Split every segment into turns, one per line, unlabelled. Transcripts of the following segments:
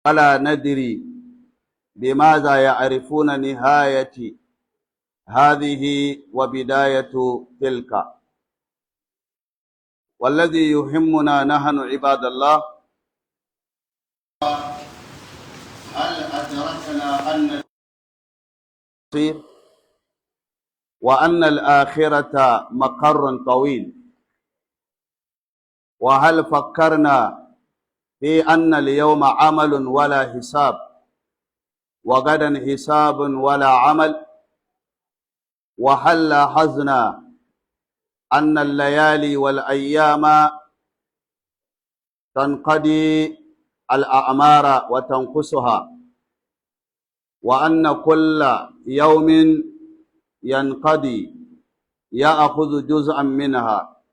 ولا ندري بماذا يعرفون نهاية هذه وبداية تلك. والذي يهمنا نحن عباد الله، هل أدركنا أن المصير وأن الآخرة مقر طويل؟ وهل فكرنا في أن اليوم عمل ولا حساب وغدا حساب ولا عمل؟ وهل لاحظنا أن الليالي والأيام تنقضي الأعمار وتنقصها، وأن كل يوم ينقضي يأخذ جزءا منها؟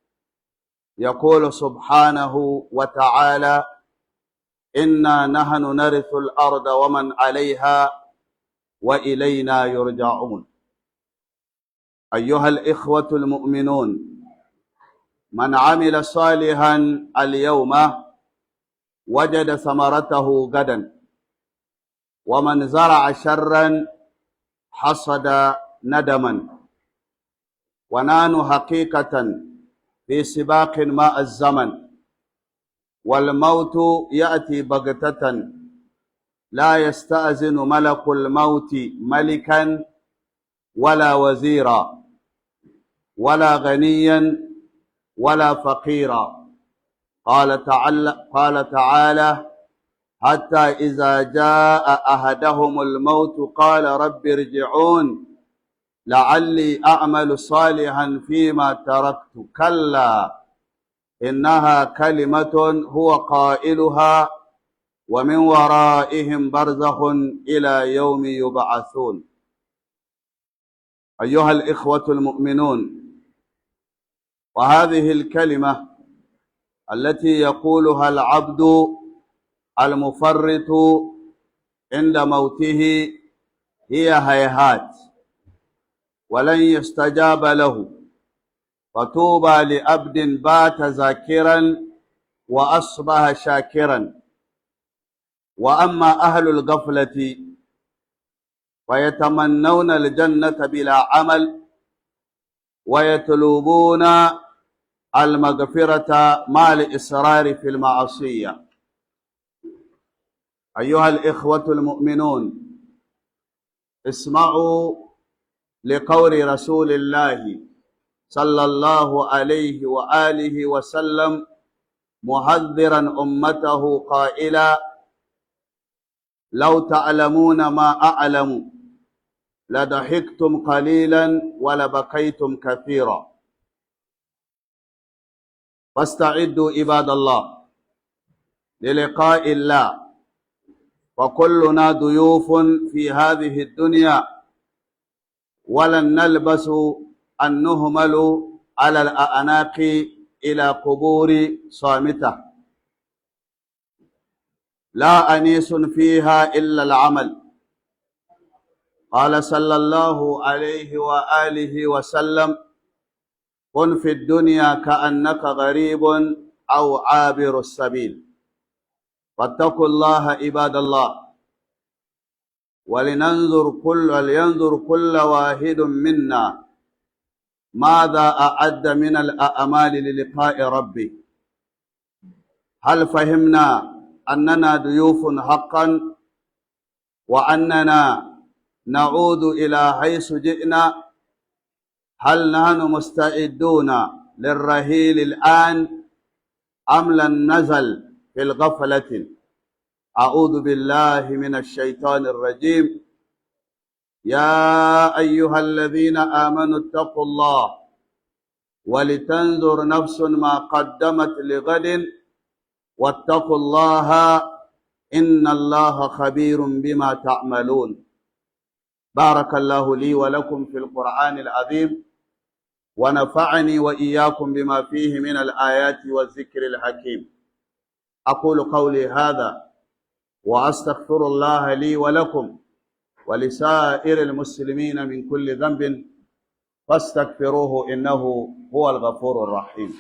يقول سبحانه وتعالى: إنا نحن نرث الأرض ومن عليها وإلينا يرجعون. أيها الإخوة المؤمنون، من عمل صالحا اليوم وجد ثمرته غدا، ومن زرع شرا حصد ندما. ونحن حقيقة في سباق مع الزمن، والموت يأتي بغتة، لا يستأذن ملك الموت ملكا ولا وزيرا ولا غنيا ولا فقيرا. قال تعالى: حتى إذا جاء أحدهم الموت قال رب ارجعون لعلي أعمل صالحا فيما تركت، كلا إنها كلمة هو قائلها ومن ورائهم برزخ إلى يوم يبعثون. أيها الإخوة المؤمنون، وهذه الكلمة التي يقولها العبد المفرط عند موته هي هيهات ولن يستجاب له، فطوبى لعبد بات ذاكرا وأصبح شاكرا. وأما أهل الغفلة فيتمنون الجنة بلا عمل ويطلبون المغفرة مع الإصرار في المعصية. أيها الإخوة المؤمنون، اسمعوا لقول رسول الله صلى الله عليه وآله وسلم محذرا أمته قائلا: لو تعلمون ما أعلم لضحكتم قليلا ولبكيتم كثيرا. فاستعدوا عباد الله للقاء الله، وكلنا ضيوف في هذه الدنيا، ولن نلبس أن نهمل على الأعناق إلى قبور صامتة لا أنيس فيها إلا العمل. قال صلى الله عليه وآله وسلم: كن في الدنيا كأنك غريب أو عابر السبيل. فاتقوا الله عباد الله، ولينظر كل واحد منا ماذا أعد من الأعمال للقاء ربه. هل فهمنا أننا ضيوف حقا، وأننا نعود إلى حيث جئنا؟ هل نحن مستعدون للرحيل الآن أم لن نزل في الغفلة؟ أعوذ بالله من الشيطان الرجيم. يا أيها الذين آمنوا اتقوا الله ولتنظر نفس ما قدمت لغد واتقوا الله إن الله خبير بما تعملون. بارك الله لي ولكم في القرآن العظيم، ونفعني وإياكم بما فيه من الآيات والذكر الحكيم. أقول قولي هذا وأستغفر الله لي ولكم ولسائر المسلمين من كل ذنب فاستغفروه إنه هو الغفور الرحيم.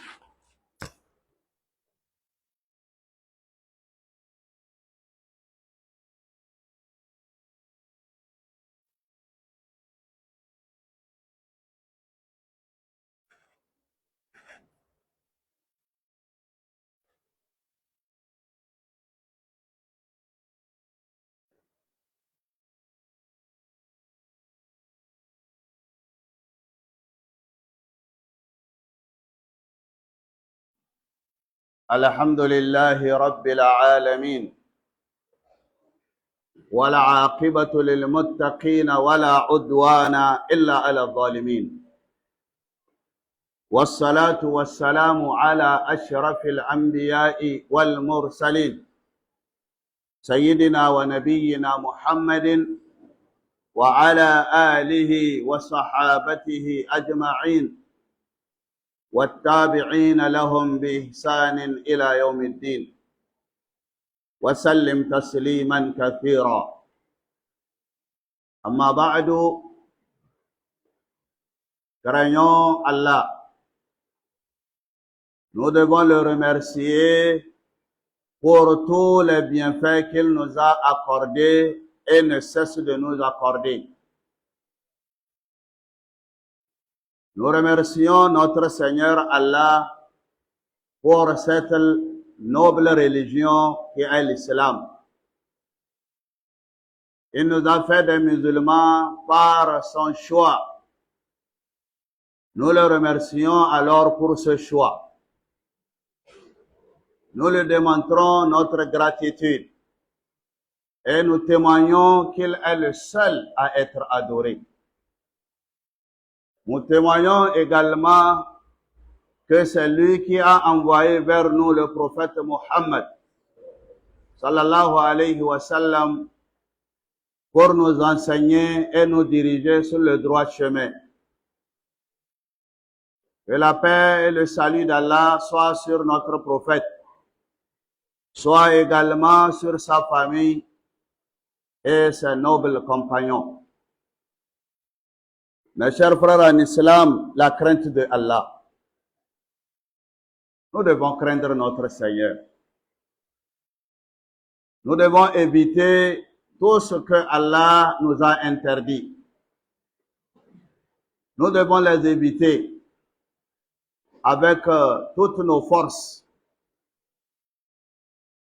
الحمد لله رب العالمين والعاقبة للمتقين ولا عدوان إلا على الظالمين والصلاة والسلام على أشرف الأنبياء والمرسلين سيدنا ونبينا محمد وعلى آله وصحابته أجمعين والتابعين لهم بإحسان إلى يوم الدين وسلم تسليما كثيرا. أما بعد، craignons Allah. Nous devons le remercier pour tous les bienfaits qu'il nous a accordés et ne cesse de nous accorder. Nous remercions notre Seigneur Allah pour cette noble religion qui est l'islam. Il nous a fait des musulmans par son choix. Nous le remercions alors pour ce choix. Nous lui démontrons notre gratitude et nous témoignons qu'il est le seul à être adoré. Nous témoignons également que c'est lui qui a envoyé vers nous le prophète Muhammad sallallahu alayhi wa sallam pour nous enseigner et nous diriger sur le droit chemin. Que la paix et le salut d'Allah soient sur notre prophète, soit également sur sa famille et ses nobles compagnons. Mes chers frères en islam, la crainte de Allah. Nous devons craindre notre Seigneur. Nous devons éviter tout ce que Allah nous a interdit. Nous devons les éviter avec toutes nos forces,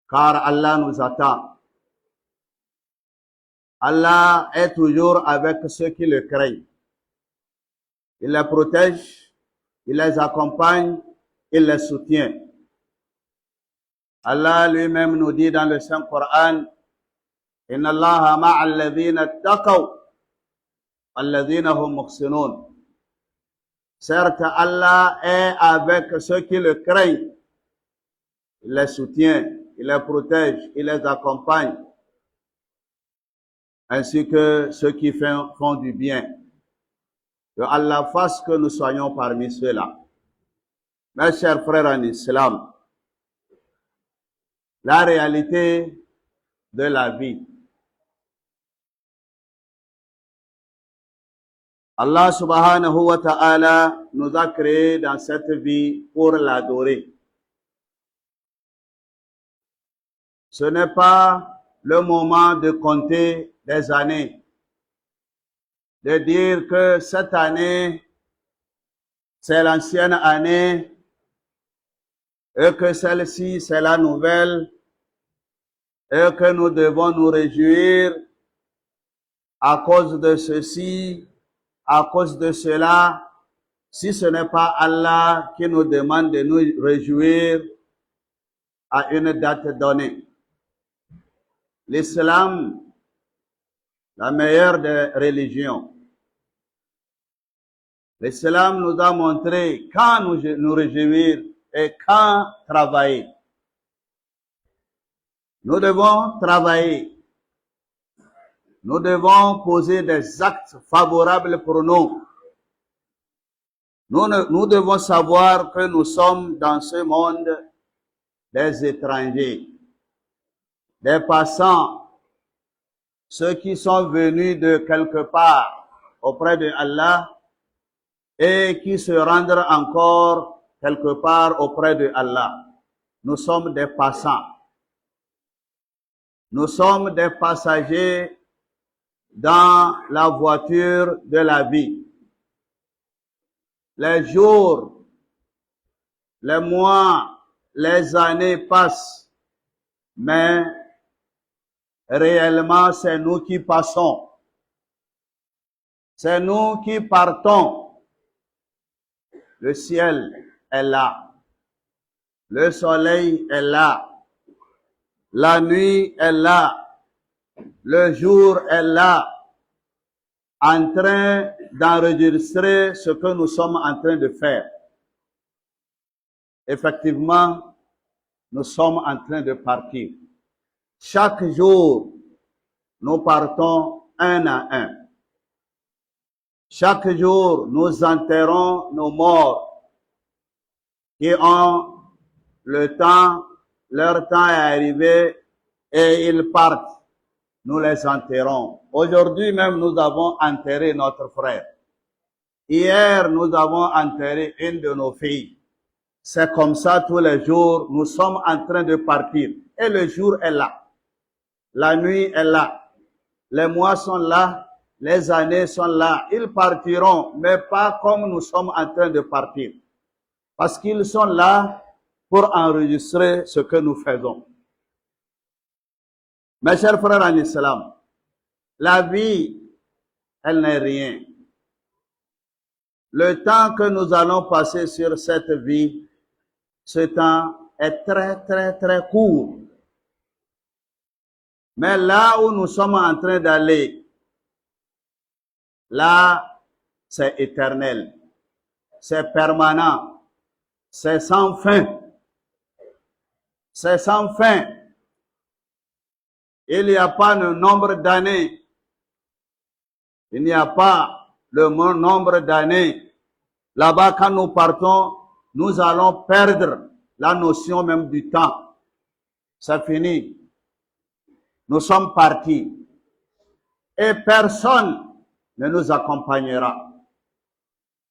car Allah nous attend. Allah est toujours avec ceux qui le craignent. Il les protège, il les accompagne, il les soutient. Allah lui-même nous dit dans le Saint-Coran, Inna Allaha ma'al ladhina taqaw wal ladhina hum muhsinun. Certes, Allah est avec ceux qui le craignent. Il les soutient, il les protège, il les accompagne, ainsi que ceux qui font du bien. Que Allah fasse que nous soyons parmi ceux-là. Mes chers frères en islam, la réalité de la vie. Allah subhanahu wa ta'ala nous a créés dans cette vie pour l'adorer. Ce n'est pas le moment de compter des années, de dire que cette année, c'est l'ancienne année, et que celle-ci, c'est la nouvelle, et que nous devons nous réjouir à cause de ceci, à cause de cela, si ce n'est pas Allah qui nous demande de nous réjouir à une date donnée. L'islam, la meilleure des religions. L'islam nous a montré quand nous réjouir et quand travailler. Nous devons travailler. Nous devons poser des actes favorables pour nous. Nous devons savoir que nous sommes dans ce monde des étrangers, des passants, ceux qui sont venus de quelque part auprès de Allah et qui se rendent encore quelque part auprès de Allah. Nous sommes des passants. Nous sommes des passagers dans la voiture de la vie. Les jours, les mois, les années passent, mais réellement c'est nous qui passons. C'est nous qui partons. Le ciel est là. Le soleil est là. La nuit est là. Le jour est là. En train d'enregistrer ce que nous sommes en train de faire. Effectivement, nous sommes en train de partir. Chaque jour, nous partons un à un. Chaque jour, nous enterrons nos morts qui ont le temps, leur temps est arrivé et ils partent. Nous les enterrons. Aujourd'hui même, nous avons enterré notre frère. Hier, nous avons enterré une de nos filles. C'est comme ça tous les jours, nous sommes en train de partir. Et le jour est là. La nuit est là. Les mois sont là. Les années sont là. Ils partiront, mais pas comme nous sommes en train de partir. Parce qu'ils sont là pour enregistrer ce que nous faisons. Mes chers frères en islam, la vie, elle n'est rien. Le temps que nous allons passer sur cette vie, ce temps est très, très, très court. Mais là où nous sommes en train d'aller, là, c'est éternel, c'est permanent, c'est sans fin. C'est sans fin. Il n'y a pas le nombre d'années. Il n'y a pas le nombre d'années. Là-bas, quand nous partons, nous allons perdre la notion même du temps. C'est fini. Nous sommes partis. Et personne ne nous accompagnera.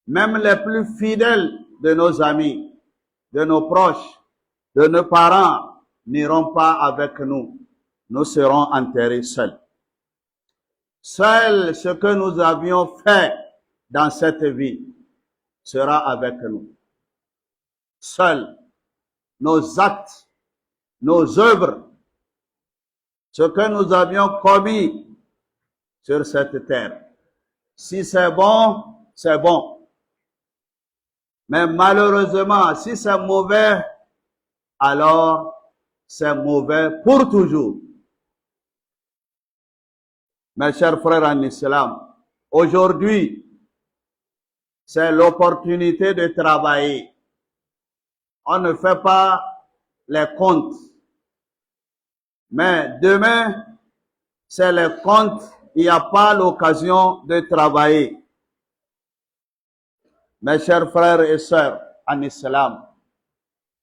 Même les plus fidèles de nos amis, de nos proches, de nos parents n'iront pas avec nous. Nous serons enterrés seuls. Seul ce que nous avions fait dans cette vie sera avec nous. Seuls nos actes, nos œuvres, ce que nous avions commis sur cette terre. Si c'est bon, c'est bon. Mais malheureusement, si c'est mauvais, alors c'est mauvais pour toujours. Mes chers frères en islam, aujourd'hui, c'est l'opportunité de travailler. On ne fait pas les comptes. Mais demain, c'est les comptes, il n'y a pas l'occasion de travailler. Mes chers frères et sœurs en islam,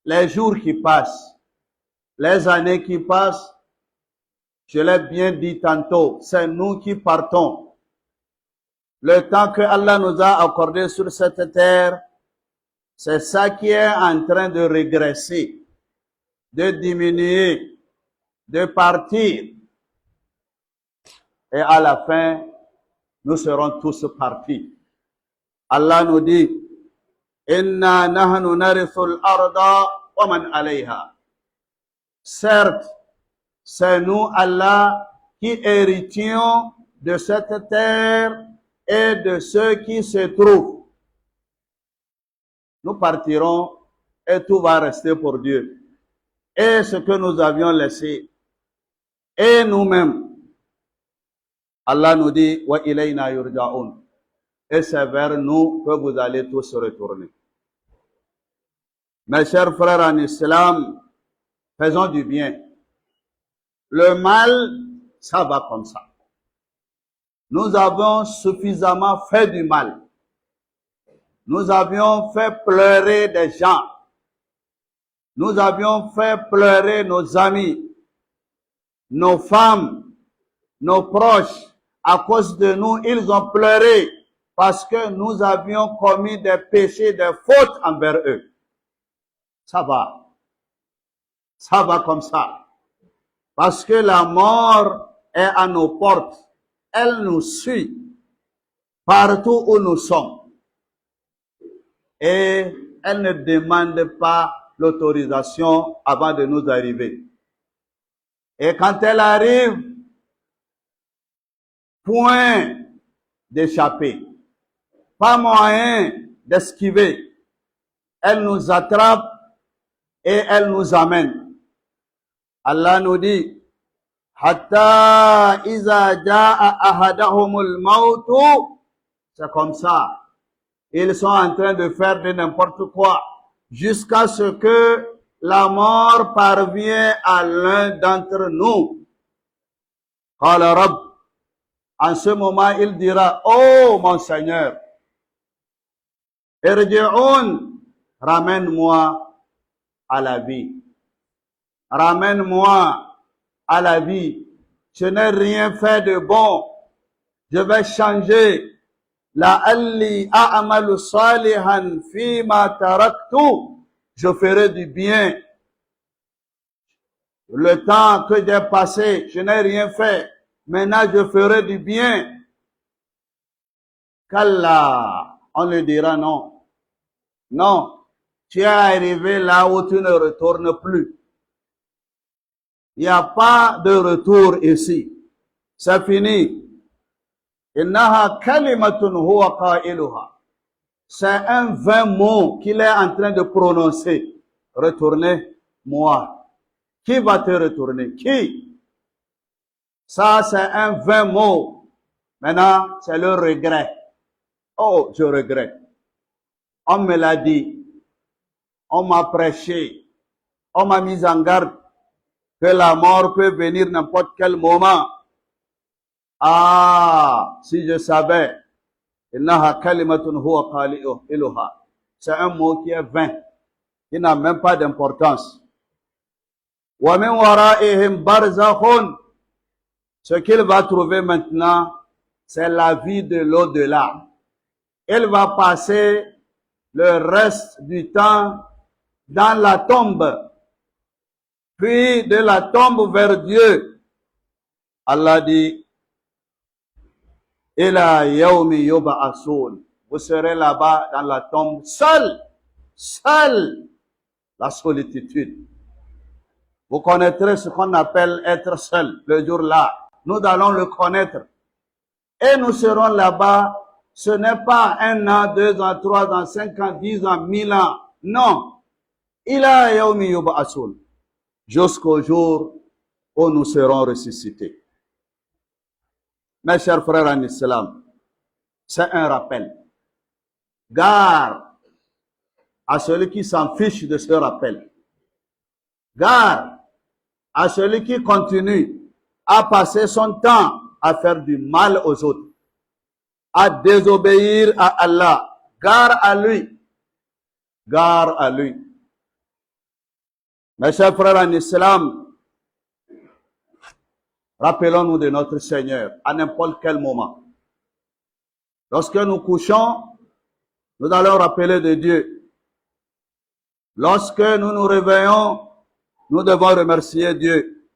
les jours qui passent, les années qui passent, je l'ai bien dit tantôt, c'est nous qui partons. Le temps que Allah nous a accordé sur cette terre, c'est ça qui est en train de régresser, de diminuer, de partir. Et à la fin, nous serons tous partis. Allah nous dit, Inna nahnu narithul arda wa man alayha. Certes, c'est nous, Allah, qui héritions de cette terre et de ceux qui se trouvent. Nous partirons et tout va rester pour Dieu. Et ce que nous avions laissé, et nous-mêmes, Allah nous dit, wa ilayna yurja'un. Et c'est vers nous que vous allez tous retourner. Mes chers frères en islam, faisons du bien. Le mal, ça va comme ça. Nous avons suffisamment fait du mal. Nous avions fait pleurer des gens. Nous avions fait pleurer nos amis, nos femmes, nos proches. À cause de nous, ils ont pleuré parce que nous avions commis des péchés, des fautes envers eux. Ça va. Ça va comme ça. Parce que la mort est à nos portes. Elle nous suit partout où nous sommes. Et elle ne demande pas l'autorisation avant de nous arriver. Et quand elle arrive, point d'échapper. Pas moyen d'esquiver. Elle nous attrape et elle nous amène. Allah nous dit, Hatta iza ja'a ahadahumul mautu. C'est comme ça. Ils sont en train de faire de n'importe quoi jusqu'à ce que la mort parvient à l'un d'entre nous. Qala Rabb. En ce moment, il dira, oh mon Seigneur, Irji'un, ramène-moi à la vie. Ramène-moi à la vie. Je n'ai rien fait de bon. Je vais changer. La'alli a'malu salihan fima taraktu. Je ferai du bien. Le temps que j'ai passé, je n'ai rien fait. Maintenant, je ferai du bien. Kalla, on lui dira non. Non, tu es arrivé là où tu ne retournes plus. Il n'y a pas de retour ici. C'est fini. Innaha kalimatun huwa qailuha. C'est un vain mot qu'il est en train de prononcer. Retournez, moi. Qui va te retourner? Qui? Ça, c'est un vain mot. Maintenant, c'est le regret. Oh, je regrette. On me l'a dit. On m'a prêché. On m'a mis en garde que la mort peut venir n'importe quel moment. Ah, si je savais. Innaha kalimatun huwa qailuha. C'est un mot qui est vain, qui n'a même pas d'importance. Wa min wara'ihim barzakhun. Ce qu'il va trouver maintenant, c'est la vie de l'au-delà. Il va passer le reste du temps dans la tombe. Puis de la tombe vers Dieu. Allah dit, Ila yawmi yub'asun. Vous serez là-bas dans la tombe seul. Seul. La solitude. Vous connaîtrez ce qu'on appelle être seul le jour-là. Nous allons le connaître. Et nous serons là-bas. Ce n'est pas 1 an, 2 ans, 3 ans, 5 ans, 10 ans, 1000 ans. Non. Ila yawmi yub'asun. Jusqu'au jour où nous serons ressuscités. Mes chers frères en islam, c'est un rappel. Gare à celui qui s'en fiche de ce rappel. Gare à celui qui continue à passer son temps à faire du mal aux autres, à désobéir à Allah. Gare à lui. Gare à lui. Mes chers frères en islam, rappelons-nous de notre Seigneur à n'importe quel moment. Lorsque nous couchons, nous allons rappeler de Dieu. Lorsque nous nous réveillons, nous devons remercier Dieu.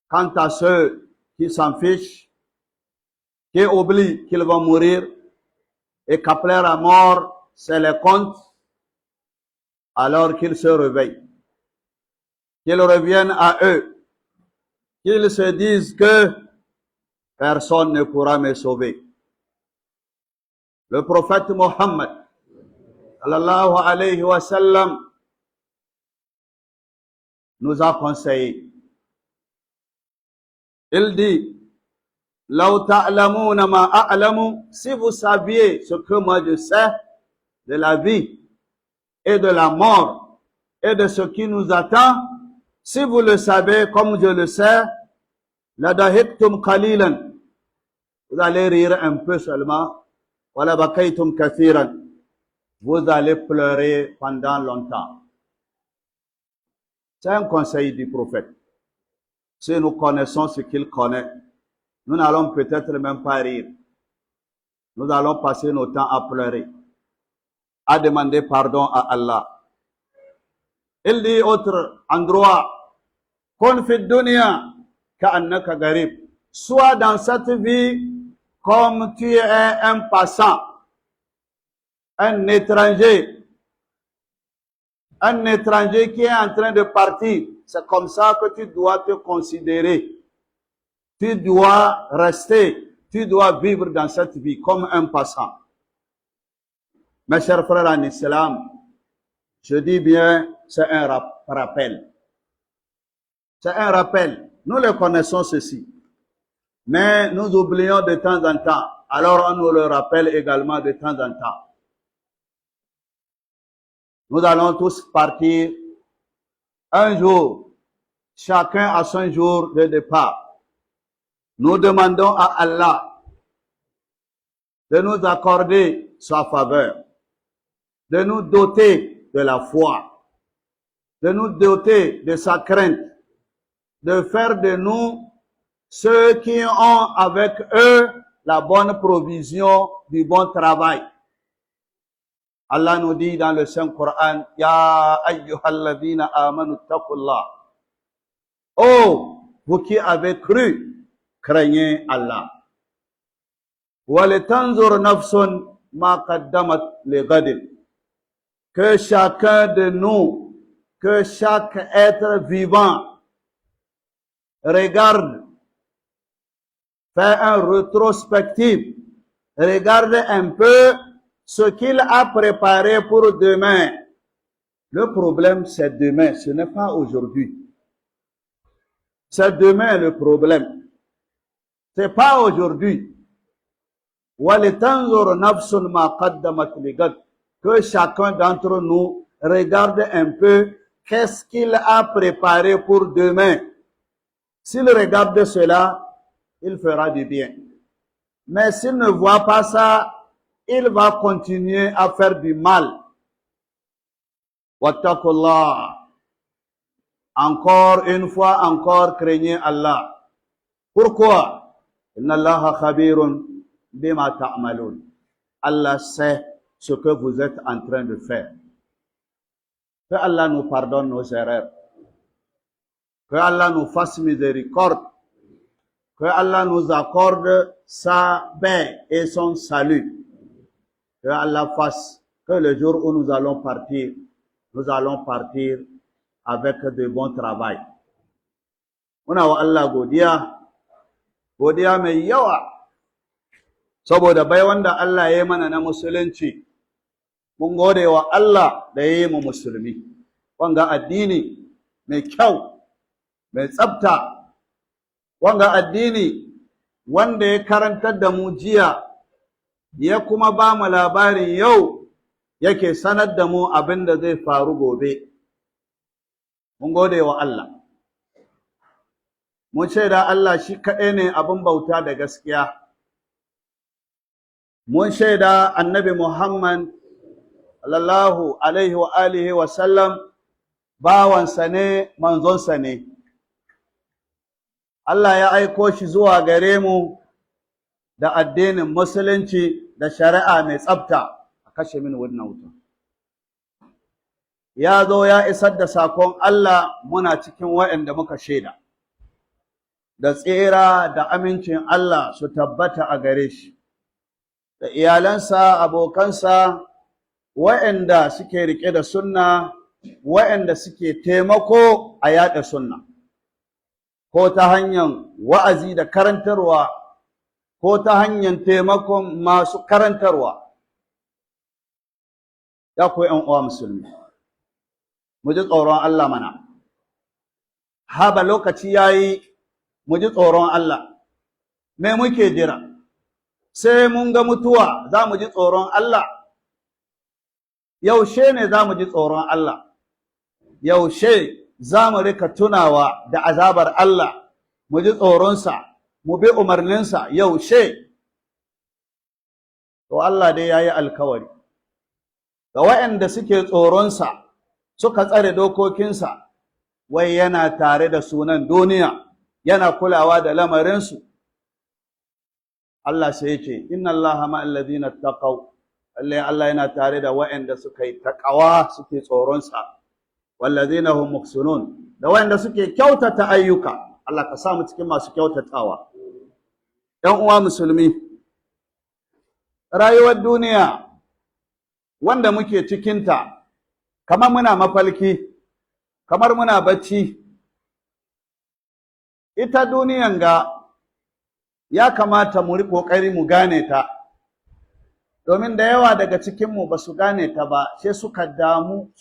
Quant à ceux qui s'en fichent, qui oublient qu'ils vont mourir et qu'après la mort, c'est les comptes, alors qu'ils se réveillent. Qu'ils reviennent à eux. Qu'ils se disent que personne ne pourra me sauver. Le prophète Mohammed, sallallahu alayhi wa sallam, nous a conseillé. Il dit, Law ta'lamuna ma a'lamu, si vous saviez ce que moi je sais de la vie et de la mort et de ce qui nous attend, si vous le savez comme je le sais, la dahiktum qalilan, vous allez rire un peu seulement, wala bakaytum kathiran, vous allez pleurer pendant longtemps. C'est un conseil du prophète. Si nous connaissons ce qu'il connaît, nous n'allons peut-être même pas rire. Nous allons passer nos temps à pleurer, à demander pardon à Allah. Il dit autre endroit, Kun fi dunya ka'annaka garib. Sois dans cette vie comme tu es un passant, un étranger qui est en train de partir. C'est comme ça que tu dois te considérer. Tu dois rester, tu dois vivre dans cette vie comme un passant. Mes chers frères en islam, Je dis bien, c'est un rappel. C'est un rappel. Nous le connaissons ceci. Mais nous oublions de temps en temps. Alors on nous le rappelle également de temps en temps. Nous allons tous partir un jour, chacun à son jour de départ. Nous demandons à Allah de nous accorder sa faveur, de nous doter de la foi, de nous doter de sa crainte, de faire de nous ceux qui ont avec eux la bonne provision du bon travail. Allah nous dit dans le Saint-Coran, Ya ayyuhalladhina amanu taqullah. Oh, vous qui avez cru, craignez Allah. Walitanzur nafsun ma qaddamat lighadin. Que chacun de nous, que chaque être vivant regarde, fait un rétrospectif, regarde un peu ce qu'il a préparé pour demain. Le problème, c'est demain, ce n'est pas aujourd'hui. C'est demain le problème. C'est pas aujourd'hui. وَلِتَنْظُرْ نَفْسٌ مَا قَدَّمَتْ لِغَدٍ. Que chacun d'entre nous regarde un peu qu'est-ce qu'il a préparé pour demain. S'il regarde cela, il fera du bien. Mais s'il ne voit pas ça, il va continuer à faire du mal. Wattaqullah. Encore une fois, encore craignez Allah. Pourquoi? Inna Allaha khabirun bima ta'malun. Allah sait ce que vous êtes en train de faire. Que Allah nous pardonne nos erreurs. Que Allah nous fasse miséricorde. Que Allah nous accorde sa paix et son salut. Que Allah fasse que le jour où nous allons partir avec de bons travail. Muna wa Allah godiya mai yawa, saboda bai wanda Allah ya yi mana na musulunci. Mun gode wa Allah da ya yi mu musulmi. Wanga addini mai kyau, mai tsafta, wanga addini wanda ya karantar da mu jiya, ya kuma ba mu labarin yau, yake sanar da mu abin da zai faru gobe. Mun gode wa Allah. Mun shaida Allah shi kaɗai ne abin bauta da gaskiya. Mun shaida Annabi Muhammad sallallahu alaihi wa alihi wa sallam bawansa ne, manzonsa ne. Allah ya aiko shi zuwa gare mu da addinin musulunci da shari'a mai tsafta. A kashe mini wannan wuta. Ya zo ya isar da sakon Allah, muna cikin waɗanda muka shaida. Da tsira da amincin Allah su tabbata a gare shi, da iyalansa, abokansa, waɗanda suke riƙe da sunna, waɗanda suke taimako a yaɗa sunna, ko ta hanyar wa'azi da karantarwa, ko ta hanyar taimakon masu karantarwa. Ya ku ’yan uwa musulmi, mu ji tsoron Allah mana. Haba lokaci yayi mu ji tsoron Allah. Me muke jira? Sai mun ga mutuwa za mu ji tsoron Allah? Yaushe ne za mu ji tsoron Allah? Yaushe za mu rika tunawa da azabar Allah, mu ji tsoronsa, mu bi umarninsa? Yaushe? To Allah dai ya yi alkawari ga waɗanda suke tsoronsa, suka tsare dokokinsa, wai yana tare da sunan duniya, yana kulawa da lamarinsu. Allah sai yake, inna Allaha ma'al ladina taqaw. Allah yana tare da waɗanda suka yi taqawa, suke tsoronsa. Wal ladina hum muhsinun, da waɗanda suke kyautata ayyuka. Allah ka sa mu cikin masu kyautatawa. ‘Yan uwa musulmi, rayuwar duniya wanda muke cikinta, kamar muna mafalki, kamar muna bacci. Ita duniyan ga ya kamata mu ƙoƙari mu gane ta. domin da yawa daga cikinmu ba su gane ta ba, sai suka damu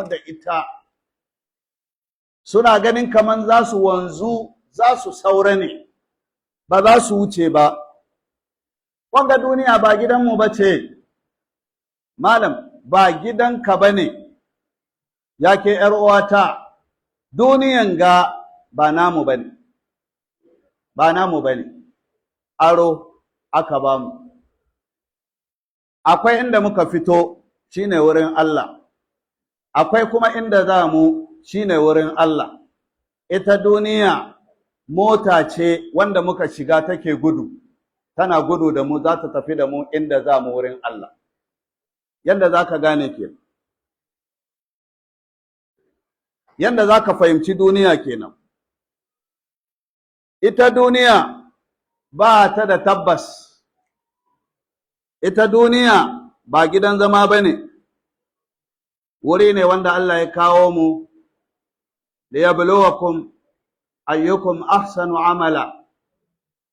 da ita. Suna ganin kaman za su wanzu, za su saura ne, ba za su wuce ba. Wanga duniya ba gidanmu ba ce, malam, ba gidanka ba ne, ya ke uwata, duniyan ga ba namu ba ne, ba namu ba ne, aro aka ba mu. Akwai inda muka fito shine wurin Allah, akwai kuma inda za mu shine wurin Allah. Ita duniya mota ce wanda muka shiga take gudu, tana gudu da mu, za ta tafi da mu inda za mu wurin Allah. Yanda za ka gane ke, yanda za ka fahimci duniya kenan. Ita duniya ba ta da tabbas. Ita duniya ba gidan zama ba ne, wuri ne wanda Allah ya kawo mu da ya buluwakum ayyukum ahsanu amala,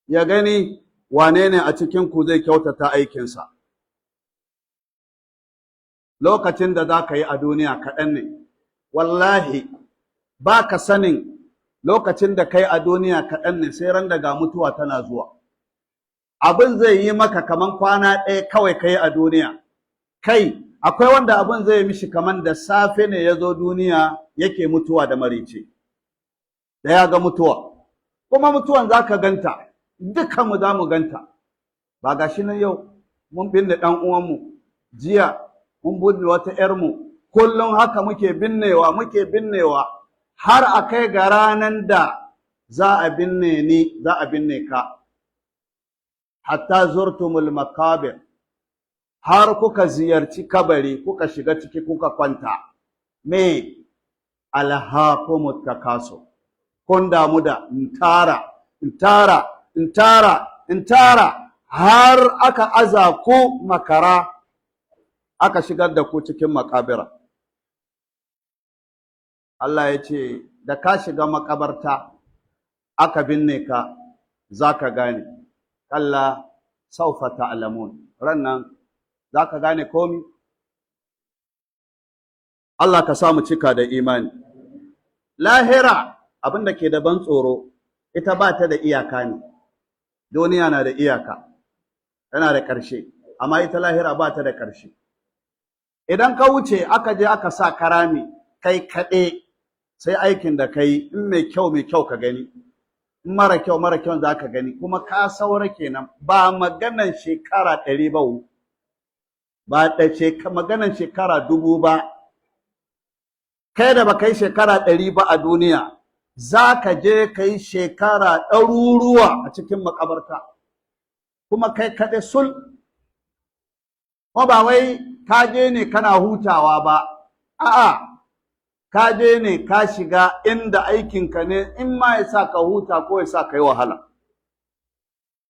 ya gani wane ne a cikinku zai kyautata aikinsa. Lokacin da za ka yi a duniya kaɗan ne, wallahi ba ka sanin lokacin da ka yi a duniya kaɗan ne sai ran daga mutuwa tana zuwa. Abin zai yi maka kaman kwana ɗaya kawai kai a duniya. Kai, akwai wanda abin zai mishi kaman da safe ne ya zo duniya yake mutuwa da marice, da ya ga mutuwa. Kuma mutuwan za ka ganta, dukanmu za mu ganta. Ba ga shi nan yau mun binne ɗan uwanmu, jiya mun binne wata ‘yarmu, kullum haka muke binnewa, har a kai ga ranar da za a binne ni, za a binne ka. Hatta zurtumul makabir, har kuka ziyarci kabari, kuka shiga ciki kuka kwanta. Me alhaakumut takasur, kun damu da in tara har aka aza ku makara, aka shigar da ku cikin makabira. Allah ya ce da ka shiga makabarta aka binne ka, za ka gane. Kalla saufa ta'lamun, rannan za ka gane komi. Allah ka samu cika da imani. Lahira abin da ke da ban tsoro, ita ba ta da iyaka ne. Duniya na da iyaka, tana da ƙarshe, amma ita lahira ba ta da ƙarshe. Idan ka wuce aka je aka sa karami kai kaɗe, sai aikin da kai in mai kyau ka gani, in mara kyau za ka gani, kuma ka saura kenan. Ba maganan shekara 100 ba, ba maganan shekara 1000 ba. Kai da ba kai shekara 100 ba a duniya, za ka je ka yi shekara ɗaruruwa a cikin makabarta, kuma kai kaɗai sul. Kuma ba wai ka je ne kana hutawa ba, a'a, ka je ne ka shiga inda aikinka ne, in ma ya sa ka huta ko ya sa ka yi wahala.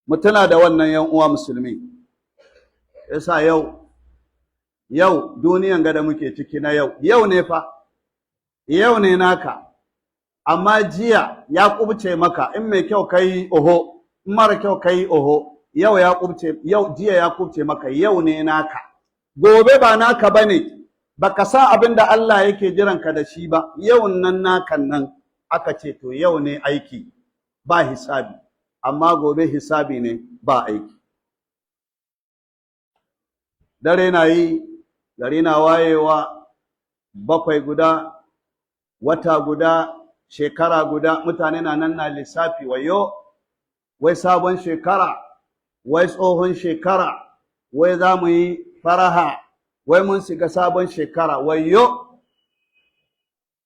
Mutuna da wannan ‘yan uwa musulmi, yasa yau duniyan ga da muke ciki na yau ne fa, yau ne naka, amma jiya ya kubce maka, in mai kyau kai oho, in mara kyau kai oho, jiya ya kubce maka, yau ne naka. Gobe ba naka bane, baka san abin da Allah yake jiranka da shi ba. Yau nan nakan nan aka ce to yau ne aiki ba hisabi, amma gobe hisabi ne ba aiki. Dare na yi, gari na wayewa, 7 guda, wata guda, shekara guda, mutane na nan na lissafi, wayo, wai sabon shekara, wai tsohon shekara, wai za mu yi faraha, wai mun shiga sabon shekara.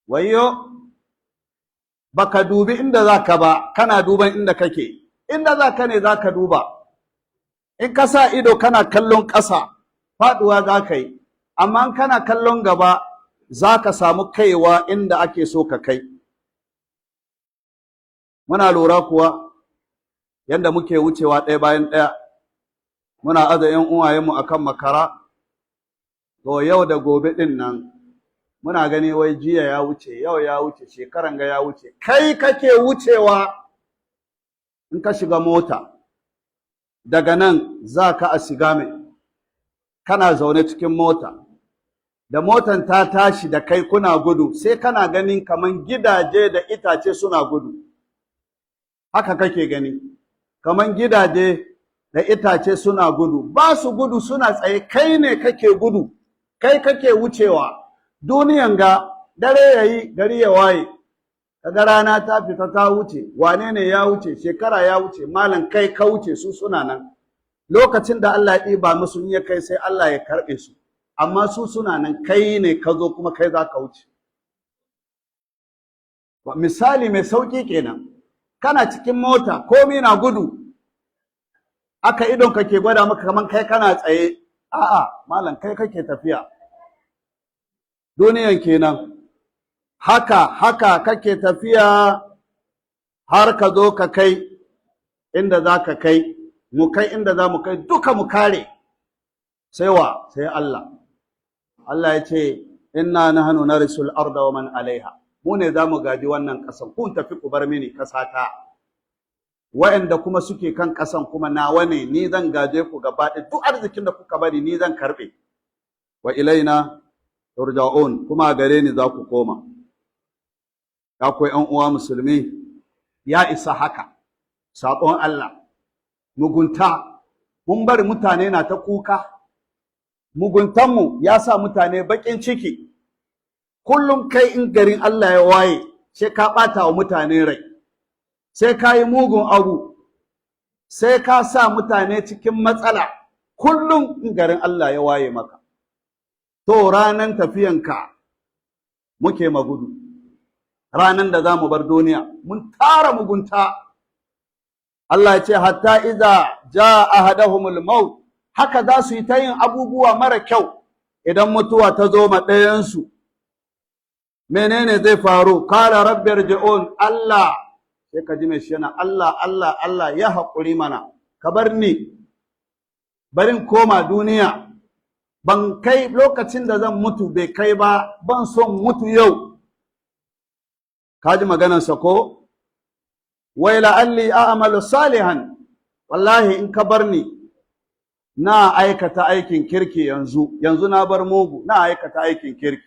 Wayo, baka dubi inda zaka ba, kana duban inda kake. Inda zaka ne zaka duba. In ka sa ido kana kallon ƙasa, faɗuwa zaka yi, amma in kana kallon gaba zaka samu kaiwa inda ake so ka kai. Muna lura kuwa yanda muke wucewa ɗaya bayan ɗaya, muna aza ‘yan uwayenmu akan makara. To yau da gobe ɗin nan muna gani wai jiya ya wuce, yau ya wuce, shekaran ga ya wuce. Kai kake wucewa. In ka shiga mota daga nan za ka a Sigame, kana zaune cikin mota, da motan ta tashi da kai kuna gudu, sai kana ganin kaman gidaje da itace suna gudu. Haka kake gani, kaman gidaje da itace suna gudu, ba su gudu suna tsaye, kai ne kake gudu, kai kake wucewa. Duniyan ga dare yayi gari ya waye, kaga rana ta fita ta wuce, wane ne ya wuce, shekara ya wuce, malam kai ka wuce, su suna nan. Lokacin da Allah ya ɗiba musu in ya kai sai Allah ya karɓe su, amma su suna nan, kai ne ka zo kuma kai za ka wuce. Misali mai sauƙi kenan, kana cikin mota komai na gudu, aka idon ka ke gwada maka kaman kai kana tsaye, a'a malam kai kake tafiya. Duniyan kenan, haka kake tafiya har ka zo ka kai inda za ka kai, mu kai inda za mu kai, duka mu kare. Sai wa? Sai Allah. Allah ya ce, inna nahnu narisul arda wa man alaiha. Mu ne za mu gaji wannan ƙasan, kun tafi ku bar mini ƙasata. Wa'anda kuma suke kan ƙasan kuma nawa ne, ni zan gaje ku gaba ɗaya, duk arzikin da kuka bari ni zan karɓe. Wa ilaina turja'un, kuma gare ni za ku koma. Ya ku ƴan uwa musulmi, ya isa haka, saƙon Allah, mugunta, mun bari mutane na ta kuka, muguntanmu ya sa mutane baƙin ciki, kullum kai in garin Allah ya waye, sai ka ɓata wa mutane rai, sai ka yi mugun abu, sai ka sa mutane cikin matsala, kullum in garin Allah ya waye maka. To ranan tafiyanka muke magudu, ranan da za mu bar duniya, mun tara mugunta. Allah ya ce, hatta iza ja ahadahumul maut, haka za su yi ta yin abubuwa mara kyau idan mutuwa ta zo ma ɗayansu. Menene zai faru? Kala rabbi irji'un, Allah, sai ka ji mai shi yana Allah ya haƙuri mana, ka bar ni, barin koma duniya, ban kai lokacin da zan mutu bai kai ba, ban son mutu yau. Ka ji maganarsa ko? Wai la'alli a'malu salihan, wallahi in ka bar ni na aikata aikin kirki yanzu na bar mugu, na aikata aikin kirki.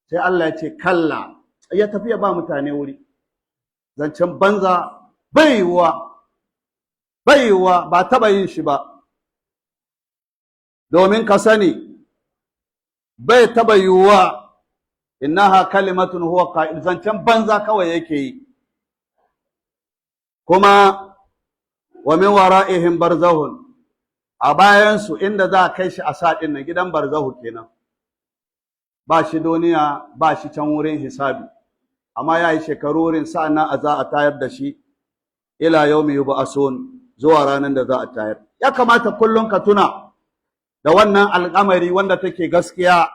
Sai Allah ya ce kalla, ya tafiya ba mutane wuri, zancen banza bai yiwuwa, ba taɓa yin shi ba. Domin ka sani bai taɓa yiwuwa, innaha kalimatun huwa qa'il, zancen banza kawai yake yi. Kuma wa min wara'ihim barzahun, a bayansu inda za a kai shi a saɗin nan gidan barzahu kenan, ba shi duniya ba shi can wurin hisabi, amma ya yi shekaru wurin sa'annan a za a tayar da shi ila yawmi yub'asun, zuwa ranar da za a tayar. Ya kamata kullum ka tuna da wannan al'amari wanda take gaskiya,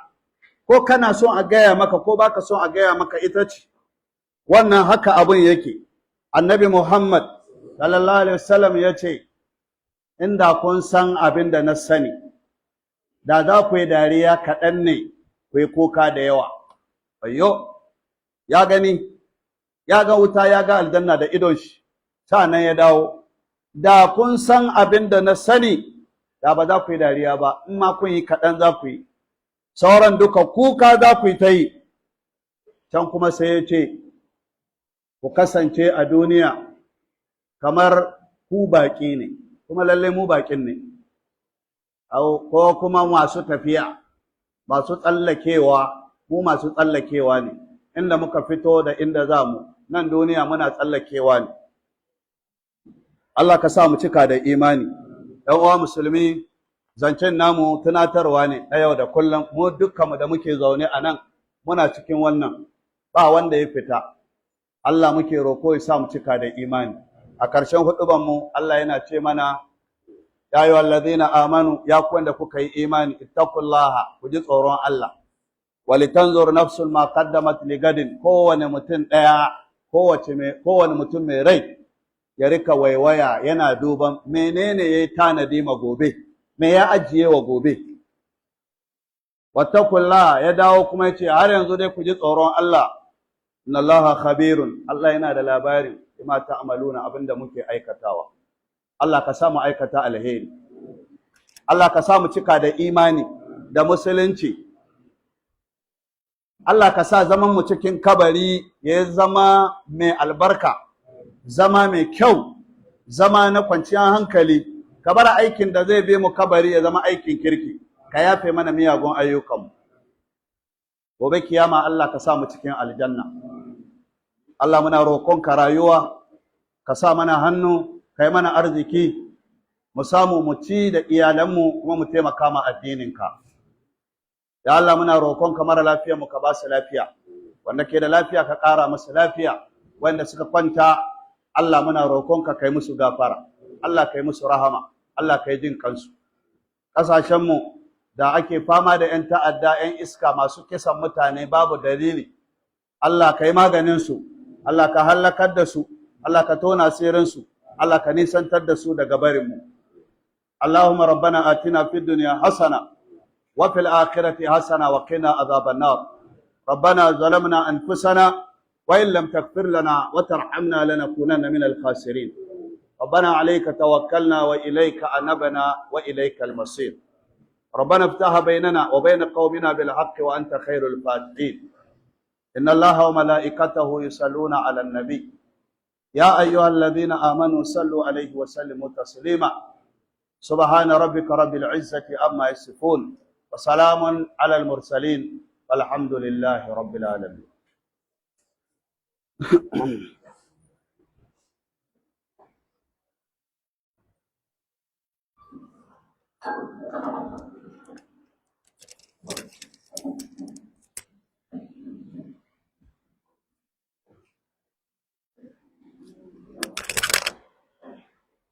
ko kana son a gaya maka ko baka son a gaya maka, ita ce wannan haka abin yake. Annabi Muhammad sallallahu alaihi wasallam ya ce, inda kun san abin da na sani, da za ku yi dariya kaɗan ne, ku yi kuka da yawa. Ayyo, ya gani, ya ga wuta, ya ga aljanna da idon shi, sa'annan ya dawo. Da kun san abin da na sani, da ba za ku yi dariya ba, in ma kun yi kaɗan za ku yi, sauran duka kuka za ku yi ta yi. Can kuma sai ya ce, ku kasance a duniya kamar ku baƙi ne, kuma lallai mu baƙin ne, ko kuma masu tafiya, masu tsallakewa, mu masu tsallakewa ne, inda muka fito da inda za mu, nan duniya muna tsallakewa ne. Allah ka sa mu cika da imani. ‘Yan uwa musulmi, zancen namu tunatarwa ne a yau da kullum, mu dukkanmu da muke zaune a nan muna cikin wannan, ba wanda ya fita. Allah muke roƙo ya sa mu cika da imani. A ƙarshen huɗubanmu Allah yana ce mana, ya ayyuhal ladzina amanu, ya ku wanda kuka yi imani, ittaqullaha, ku ji tsoron Allah. Walitanzur nafsun ma qaddamat ligadin, kowane mutum ɗaya, kowane mutum mai rai ya rika waiwaya yana duban menene yayi tanadi ma gobe, me ya ajiye wa gobe. Wattaqullaha, ya dawo kuma yace har yanzu dai ku ji tsoron Allah. Inna Allaha khabirun, Allah yana da labarin bima ta'maluna, abinda muke aikatawa. Allah ka sa mu aikata alheri. Allah ka sa mu cika da imani da musulunci. Allah ka sa zaman mu cikin kabari ya zama mai albarka, zama mai kyau, zama na kwanciyar hankali. Ka bar aikin da zai bi mu kabari ya zama aikin kirki, ka yafe mana miyagun ayyukanmu. Gobe kiyama Allah ka sa mu cikin aljanna. Allah muna roƙonka rayuwa, ka sa mana hannu, kai mana arziki, mu samu mu ci da iyalanmu kuma mu taimaka ma addininka. Ya Allah muna roƙonka mara lafiya mu ka ba su lafiya, wanda ke da lafiya ka ƙara musu lafiya, wanda suka kwanta Allah muna roƙonka kai musu gafara, Allah kai musu rahama, Allah kai jin kansu. Ƙasashenmu da ake fama da 'yan ta'adda 'yan iska masu kisan mutane babu dalili, Allah kai maganin su, Allah ka halakar da su, Allah ka tona asirinsu, Allah ka nisantar da su daga barinmu. Allahumma rabbana atina fid dunya hasana wa fil akhirati hasana wa qina adhaban nar. Rabbana zalamna anfusana wa in lam taghfir lana wa tarhamna lanakunanna minal khasirin. Rabbana alayka tawakkalna wa ilayka anabna wa ilaykal masir. ربنا افتح بيننا وبين قومنا بالحق وأنت خير الفاتحين. إن الله وملائكته يصلون على النبي يا أيها الذين آمنوا صلوا عليه وسلموا تسليما. سبحان ربك رب العزة عما يصفون وسلام على المرسلين والحمد لله رب العالمين.